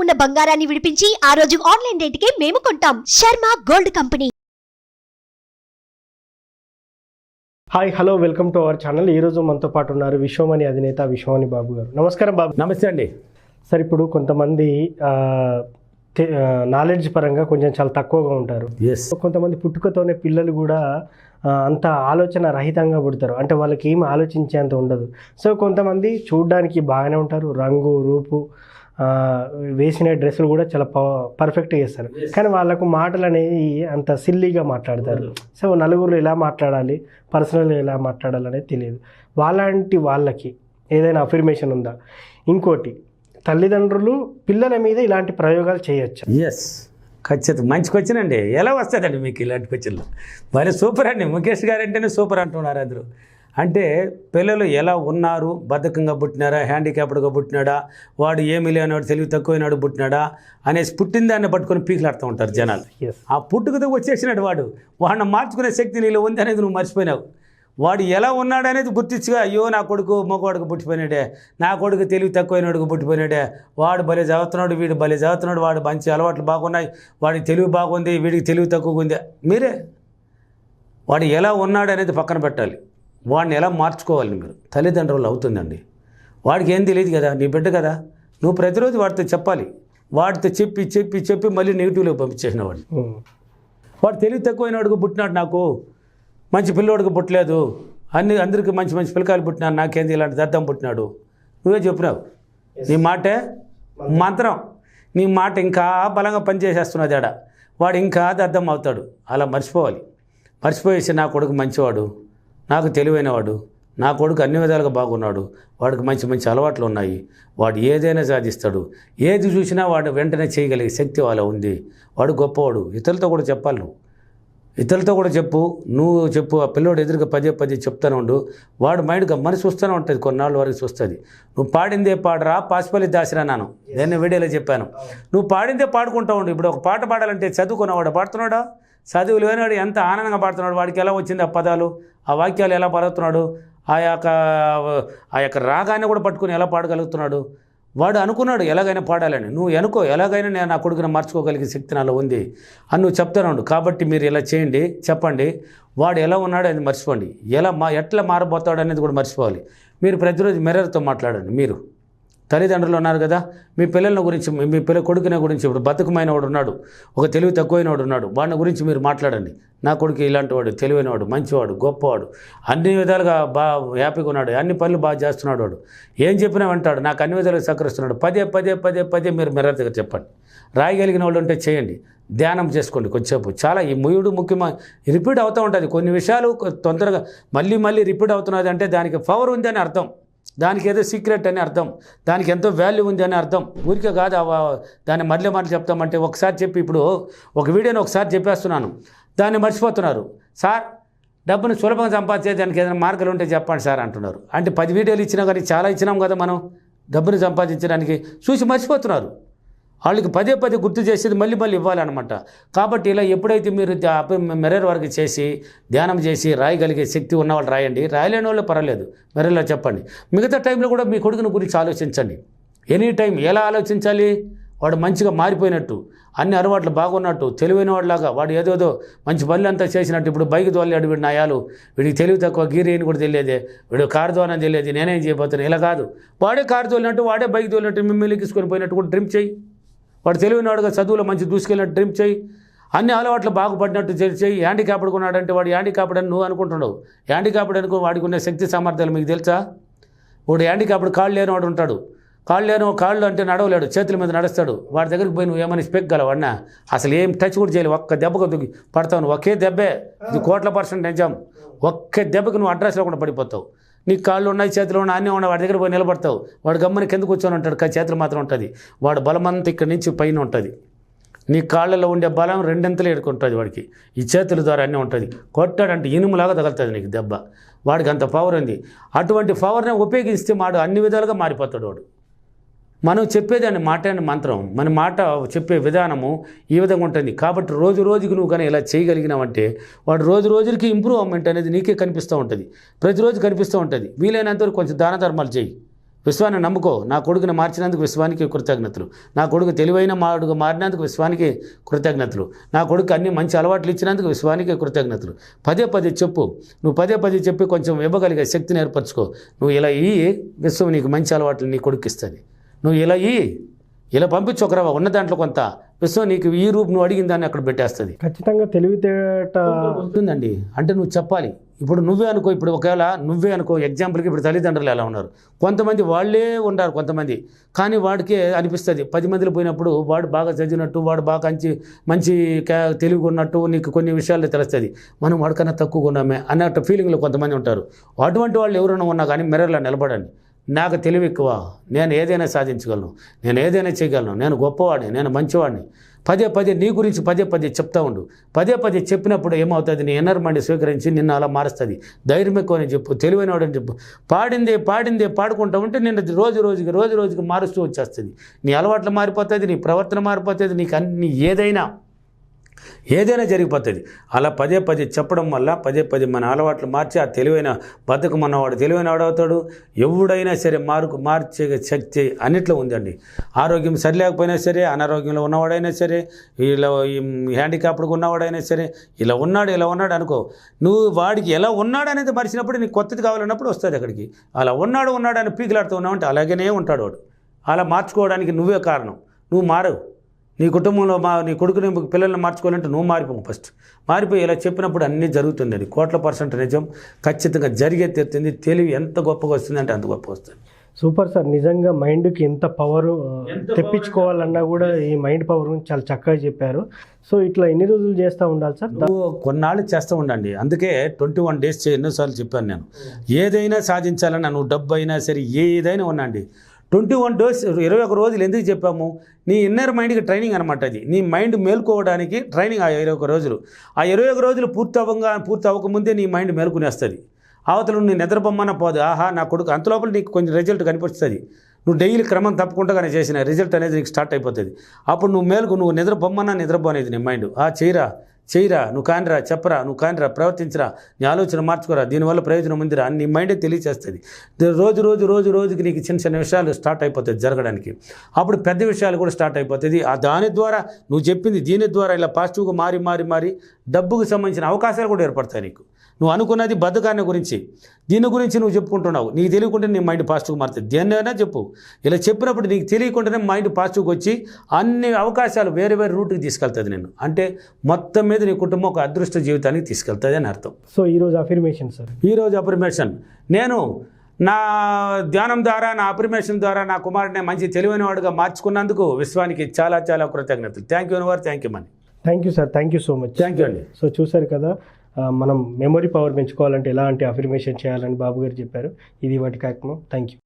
ఉన్న బంగారాన్ని విడిపించి ఆ రోజు ఆన్లైన్ రేటుకే మేము కొంటాం. Sharma gold company. Hi hello welcome to our channel. ఈరోజు మనతో పాటు ఉన్నారు విశ్వమణి అధినేత విశ్వమణి బాబు గారు. నమస్కారం బాబు. నమస్తే అండి. సార్, ఇప్పుడు కొంతమంది నాలెడ్జ్ పరంగా కొంచెం చాలా తక్కువగా ఉంటారు. కొంతమంది పుట్టుకతోనే పిల్లలు కూడా అంత ఆలోచన రహితంగా పుడతారు, అంటే వాళ్ళకి ఏమి ఆలోచించేంత ఉండదు. సో కొంతమంది చూడడానికి బాగానే ఉంటారు, రంగు రూపు వేసిన డ్రెస్సులు కూడా చాలా పర్ఫెక్ట్గా వేస్తారు, కానీ వాళ్ళకు మాటలు అనేవి అంత సిల్లీగా మాట్లాడతారు. సో నలుగురు ఎలా మాట్లాడాలి, పర్సనల్గా ఎలా మాట్లాడాలి అనేది తెలియదు. వాళ్ళకి ఏదైనా అఫర్మేషన్ ఉందా? ఇంకోటి, తల్లిదండ్రులు పిల్లల మీద ఇలాంటి ప్రయోగాలు చేయొచ్చు? ఎస్, ఖచ్చితంగా. మంచి క్వశ్చన్ అండి. ఎలా వస్తుందండి మీకు ఇలాంటి క్వశ్చన్లు? మరి సూపర్ అండి. ముఖేష్ గారు అంటేనే సూపర్ అంటున్నారు అందరూ. అంటే పిల్లలు ఎలా ఉన్నారు, బద్ధకంగా పుట్టినారా, హ్యాండిక్యాప్డ్గా పుట్టినాడా, వాడు ఏమి లేనివాడు తెలివి తక్కువైనాడు పుట్టినాడా అనేసి పుట్టిన దాన్ని పట్టుకొని పీకులాడుతూ ఉంటారు జనాలు. ఆ పుట్టుకతో వచ్చేసినాడు వాడిని మార్చుకునే శక్తి నీలో ఉంది అనేది నువ్వు మర్చిపోయినావు. వాడు ఎలా ఉన్నాడనేది గుర్తించుగా, అయ్యో నా కొడుకు మగవాడికి పుట్టిపోయినాడే, నా కొడుకు తెలివి తక్కువైనవాడికి పుట్టిపోయినాడే, వాడు భలే చదువుతున్నాడు, వీడు భలే చదువుతున్నాడు, వాడు మంచి అలవాట్లు బాగున్నాయి, వాడికి తెలివి బాగుంది, వీడికి తెలివి తక్కువగా ఉంది. మీరే వాడు ఎలా ఉన్నాడు అనేది పక్కన పెట్టాలి. వాడిని ఎలా మార్చుకోవాలి మీరు తల్లిదండ్రులు అవుతుందండి. వాడికి ఏం తెలియదు కదా, నీ బిడ్డ కదా, నువ్వు ప్రతిరోజు వాడితో చెప్పాలి. వాడితో చెప్పి చెప్పి చెప్పి మళ్ళీ నెగిటివ్లో పంపించేసిన వాడు తెలివి తక్కువైనవాడికి పుట్టినాడు, నాకు మంచి పిల్లోడికి పుట్టలేదు, అందరికీ మంచి మంచి పిల్లకాయలు పుట్టినాడు, నాకేంది ఇలాంటి దద్దం పుట్టినాడు, నువ్వే చెప్పినావు. నీ మాటే మంత్రం, నీ మాట ఇంకా బలంగా పనిచేసేస్తున్నది ఆడ. వాడు ఇంకా దద్దం అవుతాడు. అలా మర్చిపోవాలి. మర్చిపోయేసి నా కొడుకు మంచివాడు, నాకు తెలివైనవాడు, నా కొడుకు అన్ని విధాలుగా బాగున్నాడు, వాడికి మంచి మంచి అలవాట్లు ఉన్నాయి, వాడు ఏదైనా సాధిస్తాడు, ఏది చూసినా వాడు వెంటనే చేయగలిగే శక్తి వాళ్ళ ఉంది, వాడు గొప్పవాడు. ఇతరులతో కూడా చెప్పాలి. నువ్వు ఇతరులతో కూడా చెప్పు, నువ్వు చెప్పు. ఆ పిల్లోడు ఎదురుగా పదే చెప్తానే ఉండు. వాడు మైండ్గా మనసు చూస్తూనే ఉంటుంది, కొన్నాళ్ళ వరకు చూస్తుంది. నువ్వు పాడిందే పాడరా, పాసిపల్లి దాసిరా నాను, నేను వీడియోలో చెప్పాను. నువ్వు పాడిందే పాడుకుంటూ ఉండు. ఇప్పుడు ఒక పాట పాడాలంటే చదువుకున్నవాడు పాడుతున్నాడా, చదువు లేనివాడు ఎంత ఆనందంగా పాడుతున్నాడు, వాడికి ఎలా వచ్చింది ఆ పదాలు, ఆ వాక్యాలు ఎలా పాడుతున్నాడు, ఆ యొక్క రాగాన్ని కూడా పట్టుకుని ఎలా పాడగలుగుతున్నాడు. వాడు అనుకున్నాడు ఎలాగైనా పాడాలని. నువ్వు అనుకో, ఎలాగైనా నేను నా కొడుకుని మార్చుకోగలిగే శక్తి నాలో ఉంది అని నువ్వు చెప్తాను. కాబట్టి మీరు ఇలా చేయండి, చెప్పండి. వాడు ఎలా ఉన్నాడో అది మర్చిపోండి, ఎట్లా మారబోతాడు అనేది కూడా మర్చిపోవాలి. మీరు ప్రతిరోజు మిర్రర్తో మాట్లాడండి. మీరు తల్లిదండ్రులు ఉన్నారు కదా, మీ పిల్లల గురించి, మీ కొడుకుని గురించి, ఇప్పుడు బతుకమైన వాడు ఉన్నాడు, ఒక తెలివి తక్కువైన వాడు ఉన్నాడు, వాడిని గురించి మీరు మాట్లాడండి. నా కొడుకు ఇలాంటి వాడు, తెలివైనవాడు, మంచివాడు, గొప్పవాడు, అన్ని విధాలుగా బాగా హ్యాపీగా ఉన్నాడు, అన్ని పనులు బాగా చేస్తున్నాడు, వాడు ఏం చెప్పినా వింటాడు, నాకు అన్ని విధాలుగా సహకరిస్తున్నాడు. పదే మీరు మిర్రర్ దగ్గర చెప్పండి. రాయగలిగిన వాళ్ళు ఉంటే చేయండి. ధ్యానం చేసుకోండి కొంచెంసేపు. చాలా ఈ ముఖ్యమైన రిపీట్ అవుతూ ఉంటుంది. కొన్ని విషయాలు తొందరగా మళ్ళీ రిపీట్ అవుతున్నది అంటే దానికి పవర్ ఉంది అని అర్థం, దానికి ఏదో సీక్రెట్ అని అర్థం, దానికి ఎంతో వాల్యూ ఉంది అని అర్థం. ఊరికే కాదు దాన్ని మళ్ళీ చెప్తామంటే ఒకసారి చెప్పి, ఇప్పుడు ఒక వీడియోని ఒకసారి చెప్పేస్తున్నాను, దాన్ని మర్చిపోతున్నారు. సార్, డబ్బును సులభంగా సంపాదించే దానికి ఏదైనా మార్గాలు ఉంటే చెప్పండి సార్ అంటున్నారు. అంటే 10 వీడియోలు ఇచ్చినా కానీ చాలా ఇచ్చినాం కదా మనం డబ్బును సంపాదించడానికి, చూసి మర్చిపోతున్నారు. వాళ్ళకి పదే గుర్తు చేసేది మళ్ళీ ఇవ్వాలన్నమాట. కాబట్టి ఇలా ఎప్పుడైతే మీరు మిర్రర్ వర్క్ చేసి ధ్యానం చేసి రాయగలిగే శక్తి ఉన్నవాళ్ళు రాయండి. రాయలేని వాళ్ళు పర్వాలేదు, మిర్రర్లో చెప్పండి. మిగతా టైంలో కూడా మీ కొడుకుని గురించి ఆలోచించండి. ఎనీ టైం ఎలా ఆలోచించాలి, వాడు మంచిగా మారిపోయినట్టు, అన్ని అలవాట్లు బాగున్నట్టు, తెలివైన వాడిలాగా, వాడు ఏదోదో మంచి పనులు అంతా చేసినట్టు. ఇప్పుడు బైక్ తోలాడు వీడు, నాయాలు వీడికి తెలివి తక్కువ, గీర్ అని కూడా తెలియదే, వీడు కారు తోలని తెలియదు, నేనేం చేయబోతున్నాను. ఇలా కాదు, వాడే కారు తోలినట్టు, వాడే బైక్ తోలినట్టు, మిమ్మల్ని తీసుకొని పోయినట్టు కూడా డ్రీమ్ చేయి. వాడు తెలివినవాడుగా చదువులో మంచి దూసుకెళ్ళినట్టు డ్రీమ్ చేయి. అన్ని అలవాట్లు బాగుపడినట్టు చేయి. హ్యాండిక్యాప్డ్ ఉన్నాడంటే వాడు హ్యాండిక్యాప్డ్ అని నువ్వు అనుకుంటున్నావు. హ్యాండిక్యాప్డ్ అనుకో, వాడికి ఉన్న శక్తి సామర్థ్యాలు మీకు తెలుసా? వాడు హ్యాండిక్యాప్డ్ కాళ్ళు లేనివాడు ఉంటాడు, కాళ్ళు అంటే నడవలేడు, చేతుల మీద నడుస్తాడు. వాడి దగ్గరికి పోయి నువ్వు ఏమైనా స్పెక్కగలవాడినా? అసలు ఏం టచ్ కూడా చేయలేవు. ఒక్క దెబ్బకు దిగి పడతావు. ఒకే దెబ్బే, ఇది 1,00,00,000% నిజం. ఒక్క దెబ్బకి నువ్వు అడ్రస్ లేకుండా పడిపోతావు. నీకు కాళ్ళు ఉన్నాయి, చేతులు ఉన్నాయి, అన్నీ ఉన్నాయి, వాడి దగ్గర పోయి నిలబడతావు. వాడు గమ్మని కింద కూర్చొని ఉంటాడు, చేతులు మాత్రం ఉంటుంది. వాడు బలమంతా ఇక్కడి నుంచి పైన ఉంటుంది. నీ కాళ్ళలో ఉండే బలం 2 ఎడుకుంటుంది వాడికి. ఈ చేతుల ద్వారా అన్నీ ఉంటుంది. కొట్టాడంటే ఇనుములాగా తగులుతుంది నీకు దెబ్బ. వాడికి అంత పవర్ ఉంది. అటువంటి పవర్ని ఉపయోగిస్తే వాడు అన్ని విధాలుగా మారిపోతాడు. వాడు మనం చెప్పేదాన్ని మాట అని మంత్రం, మన మాట చెప్పే విధానము ఈ విధంగా ఉంటుంది. కాబట్టి రోజు రోజుకి నువ్వు కానీ ఇలా చేయగలిగినావంటే వాడు రోజు రోజుకి ఇంప్రూవ్మెంట్ అనేది నీకే కనిపిస్తూ ఉంటుంది, ప్రతిరోజు కనిపిస్తూ ఉంటుంది. వీలైనంతవరకు కొంచెం దాన ధర్మాలు చేయి, విశ్వాన్ని నమ్ముకో. నా కొడుకుని మార్చినందుకు విశ్వానికి కృతజ్ఞతలు. నా కొడుకు తెలివైన మాడుగా మారినందుకు విశ్వానికి కృతజ్ఞతలు. నా కొడుకు అన్ని మంచి అలవాట్లు ఇచ్చినందుకు విశ్వానికి కృతజ్ఞతలు. పదే పదే చెప్పు. నువ్వు పదే పదే చెప్పి కొంచెం ఇవ్వగలిగే శక్తిని ఏర్పరచుకో. నువ్వు ఇలా విశ్వం నీకు మంచి అలవాట్లు నీ కొడుకు ఇస్తుంది. నువ్వు ఇలా పంపించు ఒకరవ ఉన్న దాంట్లో కొంత విశ్వం నీకు ఈ రూపు నువ్వు అడిగిన దాన్ని అక్కడ పెట్టేస్తుంది. ఖచ్చితంగా తెలివితేట వస్తుందండి. అంటే నువ్వు చెప్పాలి. ఇప్పుడు నువ్వే అనుకో, ఇప్పుడు ఒకవేళ నువ్వే అనుకో, ఎగ్జాంపుల్కి ఇప్పుడు తల్లిదండ్రులు ఎలా ఉన్నారు, కొంతమంది వాళ్ళే ఉంటారు కొంతమంది, కానీ వాడికే అనిపిస్తుంది 10 మందిలో పోయినప్పుడు వాడు బాగా చదివినట్టు, వాడు బాగా మంచి తెలివిగా ఉన్నట్టు నీకు కొన్ని విషయాలు తెలుస్తుంది. మనం వాడికన్నా తక్కువగా ఉన్నామే అన్నట్టు ఫీలింగ్లో కొంతమంది ఉంటారు. అటువంటి వాళ్ళు ఎవరైనా ఉన్నా కానీ మిర్రర్లో నిలబడండి. నాకు తెలివి ఎక్కువ, నేను ఏదైనా సాధించగలను, నేను ఏదైనా చేయగలను, నేను గొప్పవాడిని, నేను మంచివాడిని. పదే పదే నీ గురించి పదే పదే చెప్తా ఉండు. పదే పదే చెప్పినప్పుడు ఏమవుతుంది, నీ ఇన్నర్ మైండ్ స్వీకరించి నిన్ను అలా మారుస్తుంది. ధైర్యం ఎక్కువ అని చెప్పు, తెలివైనవాడని చెప్పు. పాడిందే పాడుకుంటూ ఉంటే నిన్ను రోజు రోజుకి మారుస్తూ వచ్చేస్తుంది. నీ అలవాట్లు మారిపోతుంది, నీ ప్రవర్తన మారిపోతుంది, నీకు అన్ని ఏదైనా జరిగిపోతుంది. అలా పదే పదే చెప్పడం వల్ల పదే పదే మన అలవాట్లు మార్చి ఆ తెలివైన బతుకమన్నవాడు తెలివైనవాడు అవుతాడు. ఎవడైనా సరే మార్చే శక్తి అన్నిట్లో ఉందండి. ఆరోగ్యం సరిలేకపోయినా సరే, అనారోగ్యంలో ఉన్నవాడైనా సరే, ఇలా హ్యాండిక్యాప్డ్గా ఉన్నవాడైనా సరే, ఇలా ఉన్నాడు అనుకో, నువ్వు వాడికి ఎలా ఉన్నాడు అనేది మరిచినప్పుడు నీకు కొత్తది కావాలన్నప్పుడు వస్తుంది అక్కడికి. అలా ఉన్నాడు అని పీకిలాడుతూ ఉన్నావంటే అలాగనే ఉంటాడు వాడు. అలా మార్చుకోవడానికి నువ్వే కారణం. నువ్వు మారవు. నీ కుటుంబంలో నీ కొడుకుని పిల్లల్ని మార్చుకోవాలంటే నువ్వు మారిపోయి ఇలా చెప్పినప్పుడు అన్నీ జరుగుతుంది. అది 100% నిజం. ఖచ్చితంగా జరిగే తీరుతుంది. తెలివి ఎంత గొప్పగా వస్తుందంటే అంత గొప్పగా వస్తుంది. Super sir. నిజంగా మైండ్కి ఎంత పవర్ తెప్పించుకోవాలన్నా కూడా ఈ మైండ్ పవర్ గురించి చాలా చక్కగా చెప్పారు. సో ఇట్లా ఎన్ని రోజులు చేస్తూ ఉండాలి సార్? నువ్వు కొన్నాళ్ళు చేస్తూ ఉండండి. అందుకే 21 days ఎన్నోసార్లు చెప్పాను నేను. ఏదైనా సాధించాలన్నా నువ్వు డబ్బు అయినా సరే ఏదైనా ఉన్నాండి. 21 days 21 రోజులు ఎందుకు చెప్పాము? నీ ఇన్నర్ మైండ్కి ట్రైనింగ్ అనమాట. అది నీ మైండ్ మేల్కోవడానికి ట్రైనింగ్. ఆ 21 రోజులు, ఆ 21 రోజులు పూర్తి అవ్వకముందే నీ మైండ్ మేల్కొనేస్తుంది. అవతల నీ నిద్రబొమ్మన పోదు, ఆహా నా కొడుకు, అంతలోపల నీకు కొంచెం రిజల్ట్ కనిపిస్తుంది. నువ్వు డైలీ క్రమం తప్పకుండా చేసిన రిజల్ట్ అనేది నీకు స్టార్ట్ అయిపోతుంది. అప్పుడు నువ్వు నిద్రబో అనేది నీ మైండ్. చేయరా, నువ్వు కానిరా, చెప్పరా, నువ్వు కానిరా, ప్రవర్తించరా, నీ ఆలోచన మార్చుకోరా, దీనివల్ల ప్రయోజనం ఉందిరా అని నీ మైండే తెలియచేస్తుంది. రోజుకి నీకు చిన్న విషయాలు స్టార్ట్ అయిపోతుంది జరగడానికి. అప్పుడు పెద్ద విషయాలు కూడా స్టార్ట్ అయిపోతుంది. దాని ద్వారా నువ్వు చెప్పింది దీని ద్వారా ఇలా పాజిటివ్గా మారి డబ్బుకు సంబంధించిన అవకాశాలు కూడా ఏర్పడతాయి నీకు. నువ్వు అనుకున్నది బద్ధకాన్ని గురించి, దీని గురించి నువ్వు చెప్పుకుంటున్నావు. నీకు తెలియకుండానే నీ మైండ్ పాజిటివ్గా మారుతుంది. దేన్నైనా చెప్పు. ఇలా చెప్పినప్పుడు నీకు తెలియకుండానే మైండ్ పాజిటివ్గా వచ్చి అన్ని అవకాశాలు వేరే రూట్కి తీసుకెళ్తుంది నేను. అంటే మొత్తం మీద నీ కుటుంబం ఒక అదృష్ట జీవితానికి తీసుకెళ్తుంది అని అర్థం. సో ఈరోజు అఫర్మేషన్ సార్. ఈరోజు అఫర్మేషన్, నేను నా ధ్యానం ద్వారా, నా అఫర్మేషన్ ద్వారా నా కుమారుడిని మంచి తెలివైన వాడుగా మార్చుకున్నందుకు విశ్వానికి చాలా కృతజ్ఞతలు. Thank you universe, thank you money. Thank you sir. Thank you so much. Thank you అండి. సో చూసారు కదా, మనం మెమొరీ పవర్ పెంచుకోవాలంటే ఎలాంటి అఫర్మేషన్ చేయాలని బాబు గారు చెప్పారు. ఇది వాటి కార్యక్రమం. Thank you.